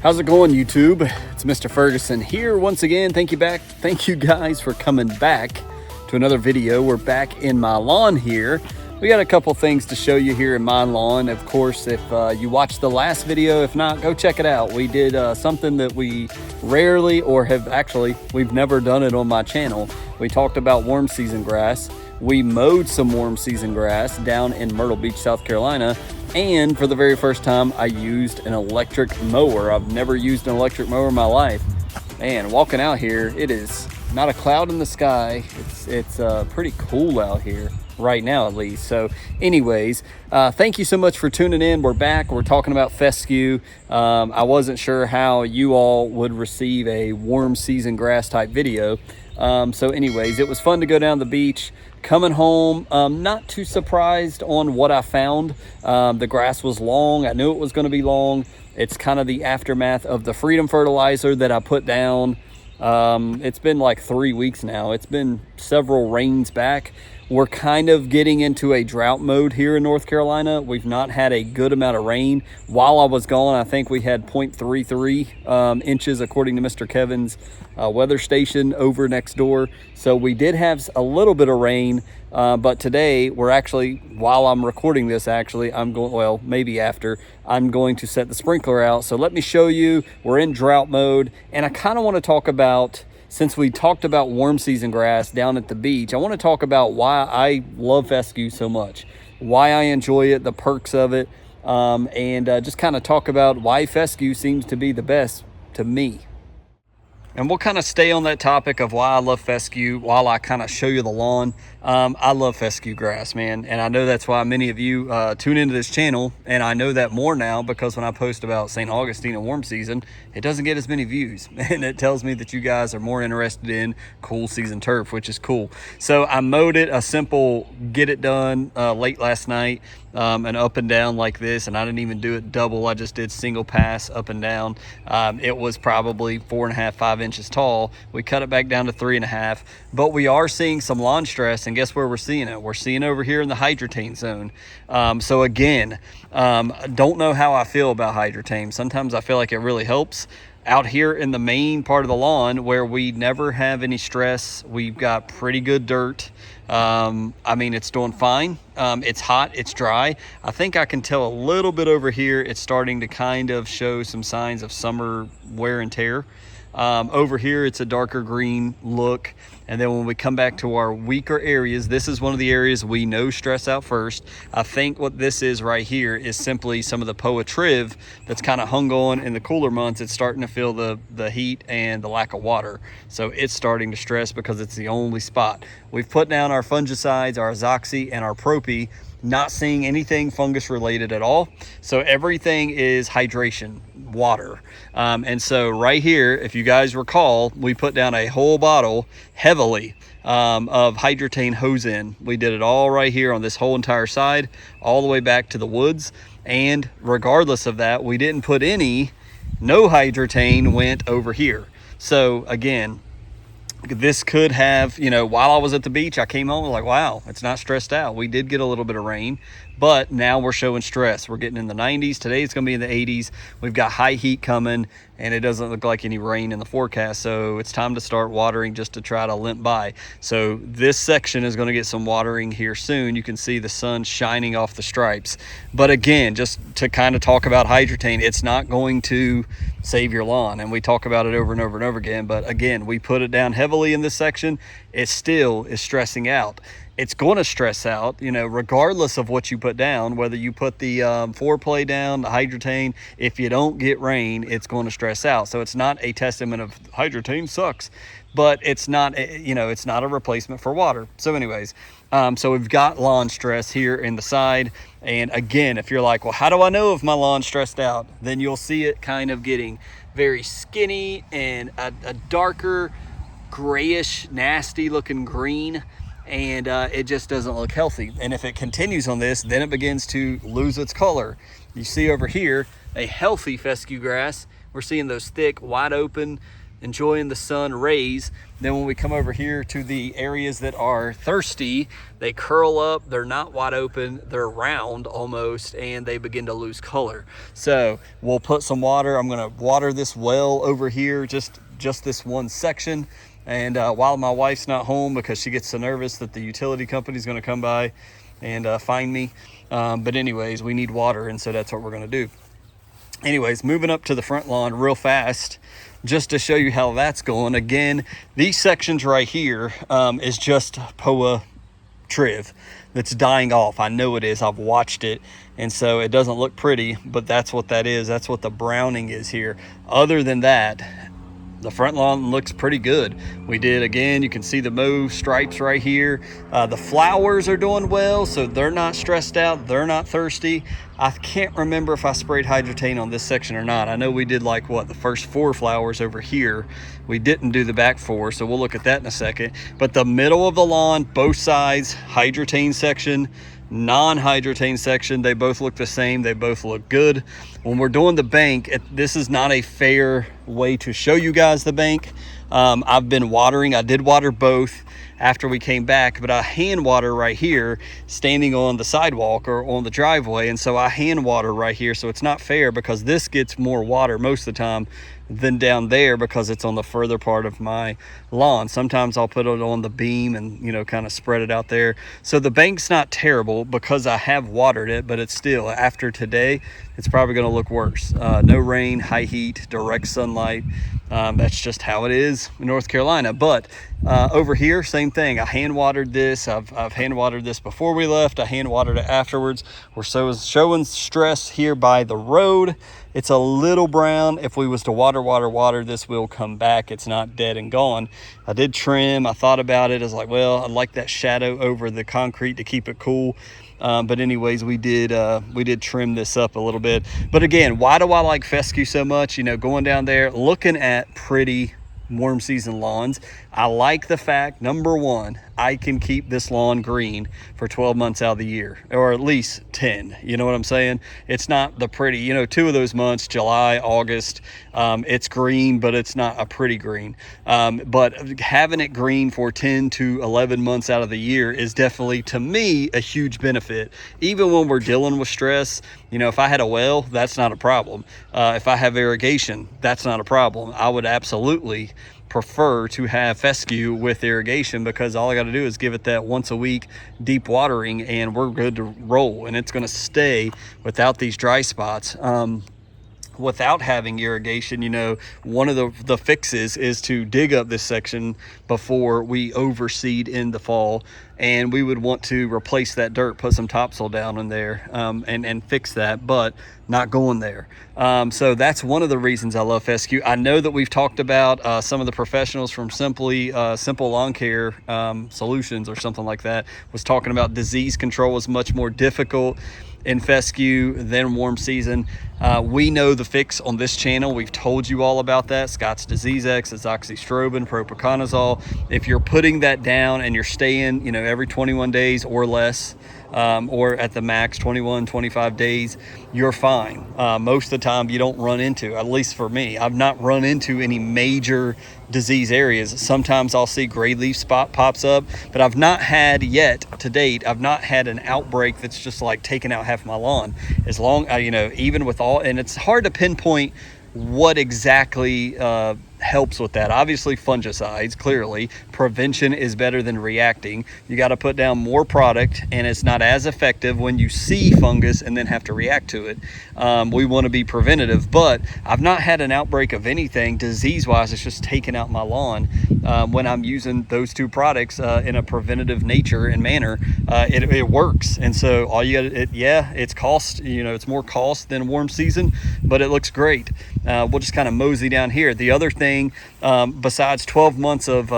How's it going, YouTube? It's Mr. Ferguson here once again. Thank you guys for coming back to another video. We're back in my lawn here. We got a couple things to show you here in my lawn. Of course, if you watched the last video, if not, go check it out. We did something that we rarely, or we've never done it on my channel. We talked about warm season grass. We mowed some warm season grass down in Myrtle Beach, South Carolina. And for the very first time, I used an electric mower. I've never used an electric mower in my life. Man, walking out here, it is not a cloud in the sky. It's pretty cool out here right now, at least. So anyways, thank you so much for tuning in. We're back. We're talking about fescue. I wasn't sure how you all would receive a warm season grass type video. So anyways, it was fun to go down the beach. Coming home, not too surprised on what I found. The grass was long. I knew it was going to be long. It's kind of the aftermath of the Freedom fertilizer that I put down. It's been like 3 weeks now. It's been several rains back. We're kind of getting into a drought mode here in North Carolina. We've not had a good amount of rain. While I was gone, I think we had 0.33 inches according to Mr. Kevin's weather station over next door. So we did have a little bit of rain, but today we're actually, while I'm recording this, I'm going, well, maybe after, I'm going to set the sprinkler out. So let me show you, we're in drought mode, and I kind of want to talk about, since we talked about warm season grass down at the beach, I want to talk about why I love fescue so much, why I enjoy it, the perks of it, and just kind of talk about why fescue seems to be the best to me. And we'll kind of stay on that topic of why I love fescue while I kind of show you the lawn. I love fescue grass, man. And I know that's why many of you tune into this channel. And I know that more now because when I post about St. Augustine and warm season, it doesn't get as many views. And it tells me that you guys are more interested in cool season turf, which is cool. So I mowed it a simple get it done late last night. And up and down like this, and I didn't even do it double. I just did single pass up and down. It was probably 4.5, 5 inches tall. We cut it back down to 3.5, but we are seeing some lawn stress, and guess where we're seeing it? We're seeing over here in the hydrotane zone. So again, don't know how I feel about hydrotane. Sometimes I feel like it really helps. Out here in the main part of the lawn where we never have any stress, we've got pretty good dirt. I mean, it's doing fine. It's hot, it's dry. I think I can tell a little bit over here, it's starting to kind of show some signs of summer wear and tear. Over here, it's a darker green look. And then when we come back to our weaker areas, this is one of the areas we know stress out first. I think what this is right here is simply some of the poa-triv that's kind of hung on in the cooler months. It's starting to feel the heat and the lack of water. So it's starting to stress because it's the only spot. We've put down our fungicides, our azoxy and our propy, not seeing anything fungus related at all. So everything is hydration, water. And so right here, if you guys recall, we put down a whole bottle heavily of hydrotane hose in. We did it all right here on this whole entire side, all the way back to the woods. And regardless of that, we didn't put no hydrotane went over here. So again, this could have, while I was at the beach, I came home like, wow, it's not stressed out. We did get a little bit of rain, but now we're showing stress. We're getting in the 90s. Today it's going to be in the 80s. We've got high heat coming, and it doesn't look like any rain in the forecast. So it's time to start watering just to try to limp by. So this section is going to get some watering here soon. You can see the sun shining off the stripes. But again, just to kind of talk about hydrotane, it's not going to save your lawn. And we talk about it over and over and over again. But again, we put it down heavily in this section. It still is stressing out. It's going to stress out, regardless of what you put down, whether you put the foreplay down, the hydrotane. If you don't get rain, it's going to stress out. So it's not a testament of hydrotane sucks, but it's not, it's not a replacement for water. So anyways, so we've got lawn stress here in the side. And again, if you're like, well, how do I know if my lawn's stressed out? Then you'll see it kind of getting very skinny and a darker grayish, nasty looking green. And it just doesn't look healthy. And if it continues on this, then it begins to lose its color. You see over here, a healthy fescue grass. We're seeing those thick, wide open, enjoying the sun rays. Then when we come over here to the areas that are thirsty, they curl up, they're not wide open, they're round almost, and they begin to lose color. So we'll put some water. I'm gonna water this well over here, just this one section. And while my wife's not home, because she gets so nervous that the utility company is gonna come by and find me. But anyways, we need water, and so that's what we're gonna do. Anyways, moving up to the front lawn real fast, just to show you how that's going. Again, these sections right here is just Poa triv that's dying off. I know it is, I've watched it, and so it doesn't look pretty, but that's what that is. That's what the browning is here. Other than that, the front lawn looks pretty good. We did, again, you can see the mauve stripes right here. The flowers are doing well, so they're not stressed out, they're not thirsty. I can't remember if I sprayed hydrotain on this section or not. I know we did like the first 4 flowers over here. We didn't do the back 4, so we'll look at that in a second. But the middle of the lawn, both sides, hydrotain section, non-hydrotain section, they both look the same. They both look good. When we're doing the bank, this is not a fair way to show you guys the bank. I've been watering. I did water both after we came back, but I hand water right here standing on the sidewalk or on the driveway, and so I hand water right here. So it's not fair because this gets more water most of the time than down there because it's on the further part of my lawn. Sometimes I'll put it on the beam and, you know, kind of spread it out there. So the bank's not terrible because I have watered it, but it's still, after today, it's probably going to look worse. No rain, high heat, direct sunlight. That's just how it is in North Carolina. But over here, same thing. I hand watered this. I've hand watered this before we left. I hand watered it afterwards. We're showing stress here by the road. It's a little brown. If we was to water, this will come back. It's not dead and gone. I did trim. I thought about it. I was like, well, I like that shadow over the concrete to keep it cool. But anyways, we did trim this up a little bit. But again, why do I like Fescue so much? You know, going down there, looking at pretty warm season lawns, I like the fact, number one, I can keep this lawn green for 12 months out of the year, or at least 10. You know what I'm saying? It's not the pretty, you know, 2 of those months, July, August, it's green, but it's not a pretty green. But having it green for 10 to 11 months out of the year is definitely, to me, a huge benefit. Even when we're dealing with stress, you know, if I had a well, that's not a problem. If I have irrigation, that's not a problem. I would absolutely prefer to have fescue with irrigation because all I got to do is give it that once a week deep watering and we're good to roll, and it's going to stay without these dry spots. Without having irrigation, you know, one of the fixes is to dig up this section before we overseed in the fall, and we would want to replace that dirt, put some topsoil down in there, and fix that, but not going there. So that's one of the reasons I love fescue. I know that we've talked about some of the professionals from Simple Lawn Care Solutions or something like that was talking about disease control is much more difficult in fescue than warm season. We know the fix on this channel. We've told you all about that. Scott's Disease X, azoxystrobin, propiconazole. If you're putting that down and you're staying, you know, every 21 days or less, or at the max 21, 25 days, you're fine. Most of the time you don't run into, at least for me, I've not run into any major disease areas. Sometimes I'll see gray leaf spot pops up, but I've not had yet to date, I've not had an outbreak that's just like taking out half my lawn. As long, you know, even with all, and it's hard to pinpoint what exactly helps with that. Obviously fungicides, clearly prevention is better than reacting. You got to put down more product, and it's not as effective when you see fungus and then have to react to it. We want to be preventative, but I've not had an outbreak of anything disease wise. It's just taking out my lawn when I'm using those 2 products in a preventative nature and manner. It works. And so all you got, yeah, it's cost, you know, it's more cost than warm season, but it looks great. We'll just kind of mosey down here. The other thing, besides 12 months of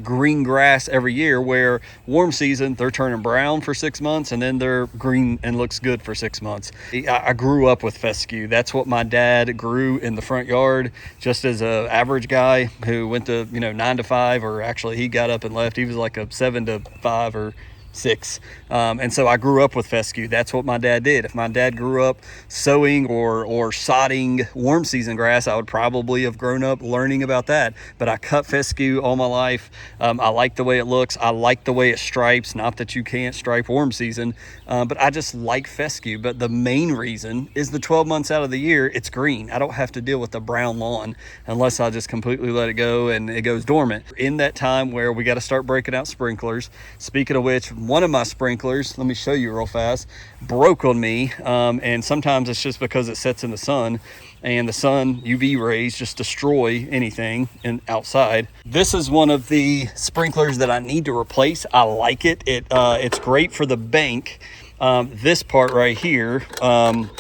green grass every year, where warm season they're turning brown for 6 months and then they're green and looks good for 6 months. I grew up with fescue. That's what my dad grew in the front yard, just as a average guy who went to, you know, 9 to 5, or actually he got up and left. He was like a 7 to 5 or 6. And so I grew up with fescue. That's what my dad did. If my dad grew up sowing or sodding warm season grass, I would probably have grown up learning about that. But I cut fescue all my life. I like the way it looks. I like the way it stripes. Not that you can't stripe warm season, but I just like fescue. But the main reason is the 12 months out of the year, it's green. I don't have to deal with the brown lawn unless I just completely let it go and it goes dormant. In that time where we got to start breaking out sprinklers. Speaking of which, one of my sprinklers, let me show you real fast, broke on me. And sometimes it's just because it sets in the sun, and the sun UV rays just destroy anything outside. This is one of the sprinklers that I need to replace. I like it. It's great for the bank. This part right here, I'm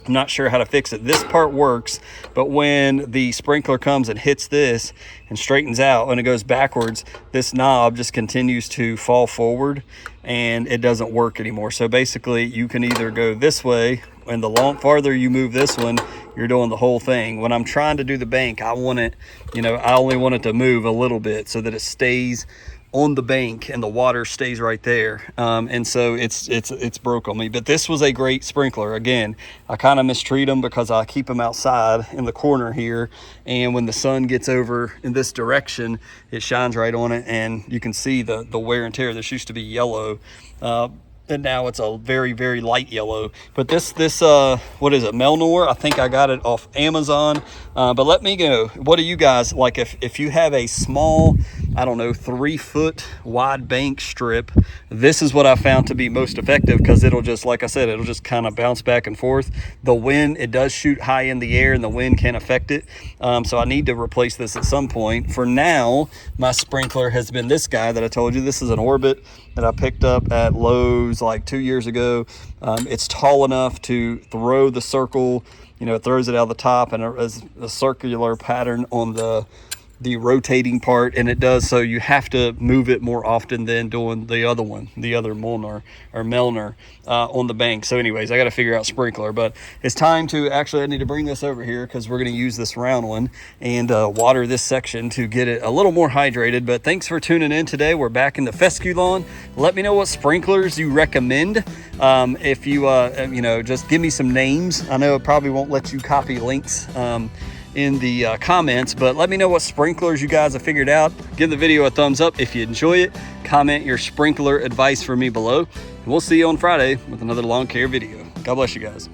not sure how to fix it. This part works, but when the sprinkler comes and hits this and straightens out and it goes backwards, this knob just continues to fall forward and it doesn't work anymore. So basically you can either go this way, and the farther you move this one, you're doing the whole thing. When I'm trying to do the bank, I want it, I only want it to move a little bit so that it stays on the bank and the water stays right there. And so it's broke on me. But this was a great sprinkler. Again, I kind of mistreat them because I keep them outside in the corner here, and when the sun gets over in this direction, it shines right on it, and you can see the wear and tear. This used to be yellow, and now it's a very, very light yellow. But this what is it, Melnor? I think I got it off Amazon. But let me know, what do you guys like? If you have a small, I don't know, 3-foot wide bank strip, this is what I found to be most effective, because it'll just, like I said, it'll just kind of bounce back and forth. The wind, it does shoot high in the air and the wind can affect it. So I need to replace this at some point. For now, my sprinkler has been this guy that I told you. This is an Orbit that I picked up at Lowe's like 2 years ago. It's tall enough to throw the circle, it throws it out the top, and as a circular pattern on the rotating part, and it does, so you have to move it more often than doing the other one, the other Molnar or Melner on the bank. So anyways, I got to figure out sprinkler, but it's time to actually, I need to bring this over here because we're going to use this round one and water this section to get it a little more hydrated. But thanks for tuning in today. We're back in the fescue lawn. Let me know what sprinklers you recommend. If you just give me some names. I know it probably won't let you copy links in the comments, but let me know what sprinklers you guys have figured out. Give the video a thumbs up if you enjoy it. Comment your sprinkler advice for me below, and we'll see you on Friday with another lawn care video. God bless you guys.